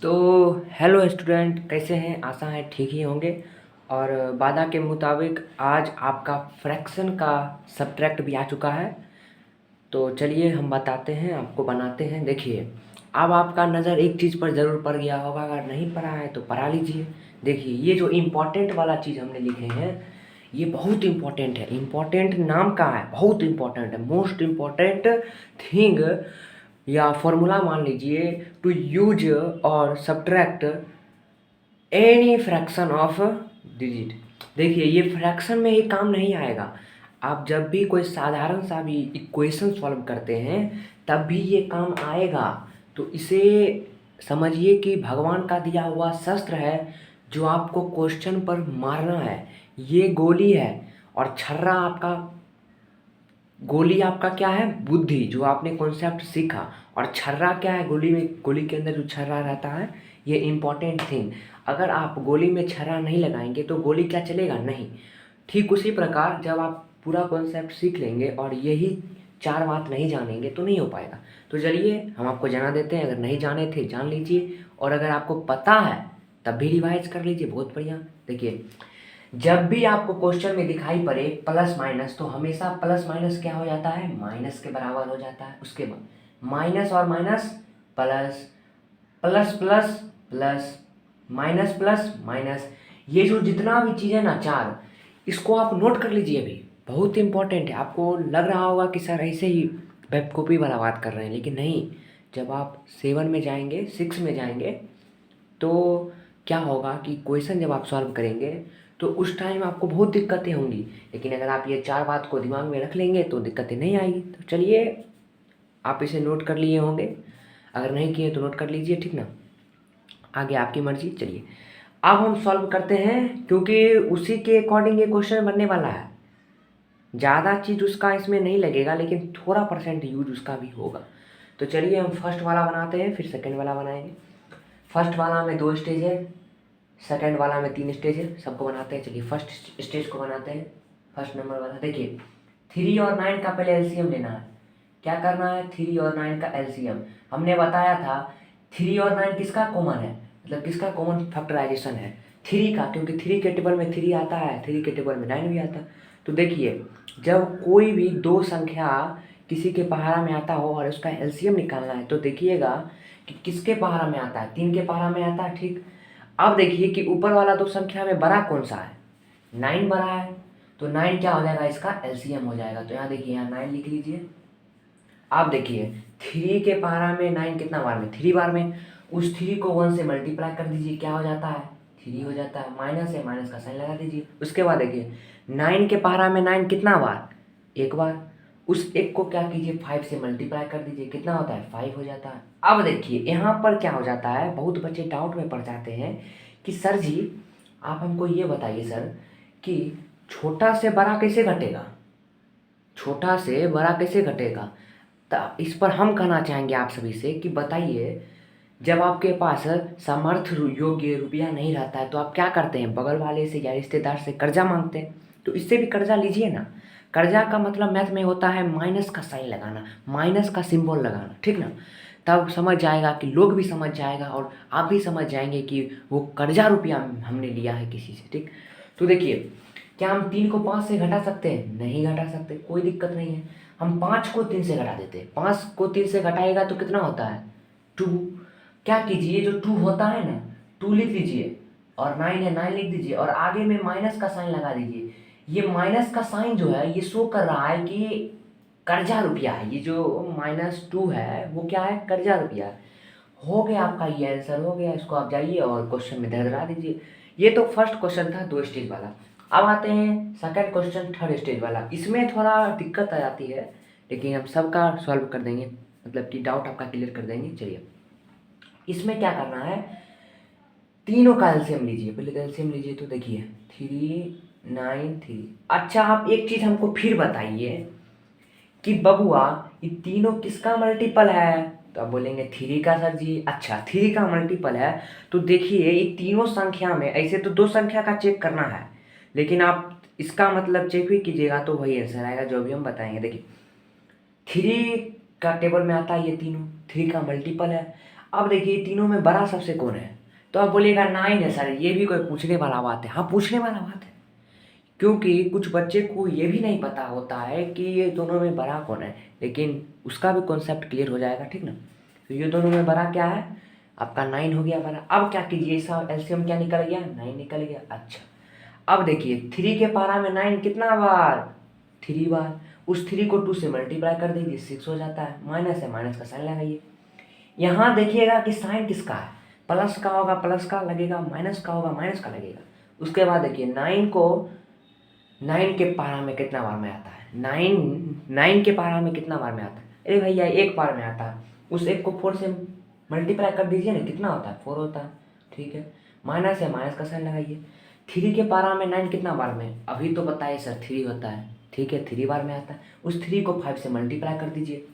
तो hello student, कैसे हैं? आशा है ठीक ही होंगे। और वादा के मुताबिक आज आपका फ्रैक्शन का सब्ट्रैक्ट भी आ चुका है। तो चलिए हम बताते हैं, आपको बनाते हैं। देखिए, अब आपका नज़र एक चीज़ पर ज़रूर पड़ गया होगा, अगर नहीं पड़ा है तो पढ़ा लीजिए। देखिए, ये जो इम्पोर्टेंट वाला चीज़ हमने लिखे हैं, ये बहुत इम्पोर्टेंट है। इम्पोर्टेंट नाम का है, बहुत इम्पोर्टेंट है। मोस्ट इम्पोर्टेंट थिंग या फॉर्मूला मान लीजिए, टू यूज और subtract any fraction of digit. देखिए, ये फ्रैक्शन में ही काम नहीं आएगा। आप जब भी कोई साधारण सा भी इक्वेशन सॉल्व करते हैं तब भी ये काम आएगा। तो इसे समझिए कि भगवान का दिया हुआ शस्त्र है जो आपको क्वेश्चन पर मारना है। ये गोली है और छर्रा आपका, गोली आपका क्या है? बुद्धि, जो आपने कॉन्सेप्ट सीखा। और छर्रा क्या है? गोली में, गोली के अंदर जो छर्रा रहता है, ये इम्पोर्टेंट थिंग। अगर आप गोली में छर्रा नहीं लगाएंगे तो गोली क्या चलेगा? नहीं। ठीक उसी प्रकार जब आप पूरा कॉन्सेप्ट सीख लेंगे और यही चार बात नहीं जानेंगे तो नहीं हो पाएगा। तो चलिए हम आपको जाना देते हैं। अगर नहीं जाने थे जान लीजिए, और अगर आपको पता है तब भी रिवाइज कर लीजिए। बहुत बढ़िया। देखिए, जब भी आपको क्वेश्चन में दिखाई पड़े प्लस माइनस, तो हमेशा प्लस माइनस क्या हो जाता है? माइनस के बराबर हो जाता है। उसके बाद माइनस और minus plus, plus plus plus, minus plus minus. ये जो जितना भी चीज़ है ना, चार, इसको आप नोट कर लीजिए। अभी बहुत इंपॉर्टेंट है। आपको लग रहा होगा कि सर ऐसे ही बेवकूफ़ी वाला बात कर रहे हैं, लेकिन नहीं। जब आप 7 में जाएंगे, 6 में जाएंगे, तो क्या होगा कि क्वेश्चन जब आप सॉल्व करेंगे तो उस टाइम आपको बहुत दिक्कतें होंगी। लेकिन अगर आप ये चार बात को दिमाग में रख लेंगे तो दिक्कतें नहीं आएगी। तो चलिए, आप इसे नोट कर लिए होंगे, अगर नहीं किए तो नोट कर लीजिए, ठीक ना? आगे आपकी मर्जी। चलिए अब हम सॉल्व करते हैं, क्योंकि उसी के अकॉर्डिंग ये क्वेश्चन बनने वाला है। ज़्यादा चीज़ उसका इसमें नहीं लगेगा, लेकिन थोड़ा परसेंट यूज उसका भी होगा। तो चलिए हम फर्स्ट वाला बनाते हैं, फिर सेकेंड वाला बनाएंगे। फर्स्ट वाला में 2 स्टेज है, सेकंड वाला में 3 स्टेज है। सबको बनाते हैं। चलिए फर्स्ट स्टेज को बनाते हैं। फर्स्ट नंबर वाला देखिए, 3 और 9 का पहले एलसीएम लेना है। क्या करना है? 3 और 9 का एलसीएम। हमने बताया था 3 और 9 किसका कॉमन है, मतलब किसका कॉमन फैक्टराइजेशन है? 3 का, क्योंकि 3 के टेबल में 3 आता है, 3 के टेबल में 9 भी आता है। तो देखिए, जब कोई भी दो संख्या किसी के पहाड़ा में आता हो और उसका एलसीएम निकालना है, तो देखिएगा कि किसके पहाड़ा में आता है? 3 के पहाड़ा में आता है, ठीक। अब देखिए कि ऊपर वाला दो संख्या में बड़ा कौन सा है? 9 बड़ा है। तो 9 क्या हो जाएगा? इसका एलसीएम हो जाएगा। तो यहाँ देखिए, यहाँ 9 लिख लीजिए। आप देखिए, 3 के पारा में 9 कितना बार में? 3 बार में। उस 3 को 1 से मल्टीप्लाई कर दीजिए, क्या हो जाता है? 3 हो जाता है। माइनस है, माइनस का साइन लगा दीजिए। उसके बाद देखिए, 9 के पारा में 9 कितना बार? एक बार। उस एक को क्या कीजिए? 5 से मल्टीप्लाई कर दीजिए, कितना होता है? 5 हो जाता है। अब देखिए यहाँ पर क्या हो जाता है, बहुत बच्चे डाउट में पड़ जाते हैं कि सर जी आप हमको ये बताइए सर कि छोटा से बड़ा कैसे घटेगा? छोटा से बड़ा कैसे घटेगा? तो इस पर हम कहना चाहेंगे आप सभी से कि बताइए, जब आपके पास सामर्थ्य योग्य रुपया नहीं रहता है तो आप क्या करते हैं? बगल वाले से या रिश्तेदार से कर्जा मांगते हैं। तो इससे भी कर्जा लीजिए ना। कर्जा का मतलब मैथ में होता है माइनस का साइन लगाना, माइनस का सिंबल लगाना, ठीक ना? तब समझ जाएगा कि लोग भी समझ जाएगा और आप भी समझ जाएंगे कि वो कर्जा रुपया हमने लिया है किसी से, ठीक। तो देखिए, क्या हम 3 को 5 से घटा सकते हैं? नहीं घटा सकते, कोई दिक्कत नहीं है। हम 5 को 3 से घटा देते हैं। 5 को 3 से घटाएगा तो कितना होता है? 2। क्या कीजिए, जो 2 होता है ना, 2 लिख लीजिए, और 9 है, 9 लिख दीजिए, और आगे में माइनस का साइन लगा दीजिए। ये माइनस का साइन जो है ये शो कर रहा है कि कर्जा रुपया है। ये जो -2 है वो क्या है? कर्जा रुपया है। हो गया आपका, ये आंसर हो गया। इसको आप जाइए और क्वेश्चन में धरा दीजिए। ये तो फर्स्ट क्वेश्चन था 2 स्टेज वाला। अब आते हैं सेकंड क्वेश्चन, 3rd स्टेज वाला। इसमें थोड़ा दिक्कत आ जाती है, लेकिन हम सबका सॉल्व कर देंगे, मतलब कि डाउट आपका क्लियर कर देंगे। चलिए, इसमें क्या करना है, तीनों का एलसीएम लीजिए। पहले तो एलसीएम लीजिए। तो देखिए 3 9 3। अच्छा, आप एक चीज़ हमको फिर बताइए कि बबुआ ये तीनों किसका मल्टीपल है? तो आप बोलेंगे 3 का सर जी। अच्छा, 3 का मल्टीपल है तो देखिए ये तीनों संख्या में, ऐसे तो दो संख्या का चेक करना है, लेकिन आप इसका मतलब चेक भी कीजिएगा तो वही आंसर आएगा जो भी हम बताएंगे। देखिए, 3 का टेबल में आता है ये तीनों, 3 का मल्टीपल है। अब देखिए तीनों में बड़ा सबसे कौन है, तो आप बोलिएगा 9 है सर, ये भी कोई पूछने वाला बात है? हाँ पूछने वाला बात है, क्योंकि कुछ बच्चे को ये भी नहीं पता होता है कि ये दोनों में बड़ा कौन है, लेकिन उसका भी कॉन्सेप्ट क्लियर हो जाएगा, ठीक ना। तो ये दोनों में बड़ा क्या है, आपका 9 हो गया बड़ा। अब क्या कीजिए, इसका एलसीएम क्या निकल गया, 9 निकल गया। अच्छा अब देखिए 3 के पारा में 9 कितना बार, 3 बार। उस 3 को 2 से मल्टीप्लाई कर दीजिए, 6 हो जाता है। माइनस है, माइनस का साइन लगाइए। यहाँ देखिएगा कि साइन किसका है, प्लस का होगा प्लस का लगेगा, माइनस का होगा माइनस का लगेगा। उसके बाद देखिए 9 को 9 के पारा में कितना बार में आता है, 9 के पारा में कितना बार में आता है, अरे भैया एक बार में आता है। उस एक को 4 से मल्टीप्लाई कर दीजिए ना, कितना होता है, 4 होता है, ठीक है। माइनस है, माइनस का साइन लगाइए। 3 के पारा में 9 कितना बार में, अभी तो बताइए सर 3 होता है, ठीक है, 3 बार में आता है। उस 3 को 5 से मल्टीप्लाई कर दीजिए,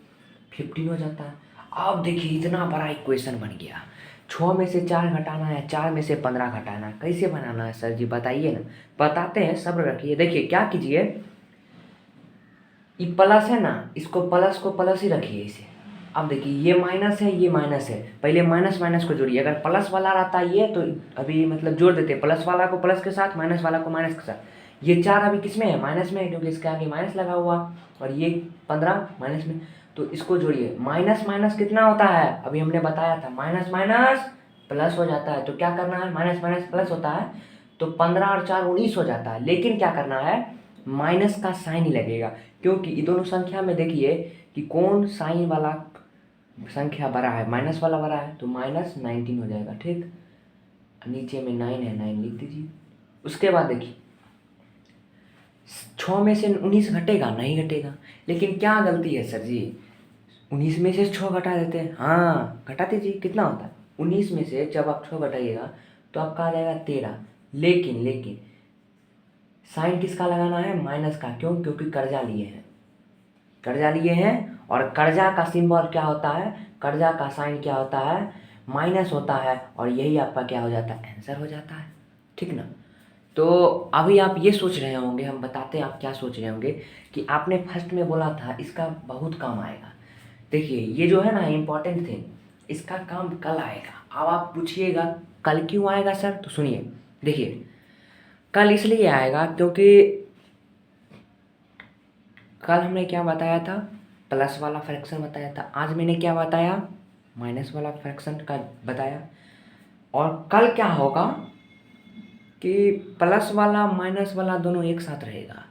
15 हो जाता है। अब देखिए इतना बड़ा इक्वेशन बन गया। 6 में से 4 घटाना है, 4 में से 15 घटाना है, कैसे बनाना है सर जी बताइए ना। बताते हैं, सब्र रखिए। देखिए क्या कीजिए, ये प्लस है ना, इसको प्लस को प्लस ही रखिए इसे। अब देखिए ये माइनस है, ये माइनस है, पहले माइनस माइनस को जोड़िए। अगर प्लस वाला रहता ये तो अभी मतलब जोड़ देते, प्लस वाला को प्लस के साथ, माइनस वाला को माइनस के साथ। ये 4 अभी किस में है, माइनस में है, क्योंकि इसके आगे माइनस लगा हुआ, और ये 15 माइनस में। तो इसको जोड़िए, माइनस माइनस कितना होता है, अभी हमने बताया था, माइनस माइनस प्लस हो जाता है। तो क्या करना है, माइनस माइनस प्लस होता है, तो 15 और 4 19 हो जाता है। लेकिन क्या करना है, माइनस का साइन ही लगेगा, क्योंकि ये दोनों संख्या में देखिए कि कौन साइन वाला संख्या बड़ा है, माइनस वाला बड़ा है, तो -19 हो जाएगा, ठीक। नीचे में 9 है, 9 लिख दीजिए। उसके बाद देखिए 6 में से 19 घटेगा, नहीं घटेगा। लेकिन क्या गलती है सर जी, 19 में से 6 घटा देते हैं, हाँ घटा दीजिए, कितना होता है 19 में से जब आप 6 घटाइएगा तो आपका आ जाएगा 13। लेकिन साइन किसका लगाना है, माइनस का, क्यों, क्योंकि कर्जा लिए हैं, कर्जा लिए हैं। और कर्जा का सिंबल क्या होता है, कर्जा का साइन क्या होता है, माइनस होता है, और यही आपका क्या हो जाता है, आंसर हो जाता है, ठीक ना। तो अभी आप ये सोच रहे होंगे, हम बताते हैं आप क्या सोच रहे होंगे, कि आपने फर्स्ट में बोला था इसका बहुत काम आएगा। देखिए ये जो है ना इम्पोर्टेंट थिंग, इसका काम कल आएगा। अब आप पूछिएगा कल क्यों आएगा सर, तो सुनिए। देखिए कल इसलिए आएगा क्योंकि कल हमने क्या बताया था, प्लस वाला फ्रैक्शन बताया था। आज मैंने क्या बताया, माइनस वाला फ्रैक्शन का बताया। और कल क्या होगा कि प्लस वाला माइनस वाला दोनों एक साथ रहेगा,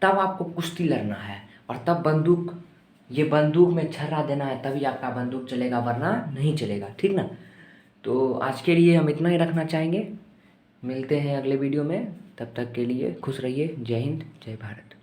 तब आपको कुश्ती लड़ना है, और तब बंदूक, ये बंदूक में छर्रा देना है, तभी आपका बंदूक चलेगा, वरना नहीं चलेगा, ठीक ना। तो आज के लिए हम इतना ही रखना चाहेंगे, मिलते हैं अगले वीडियो में। तब तक के लिए खुश रहिए। जय हिंद, जय भारत।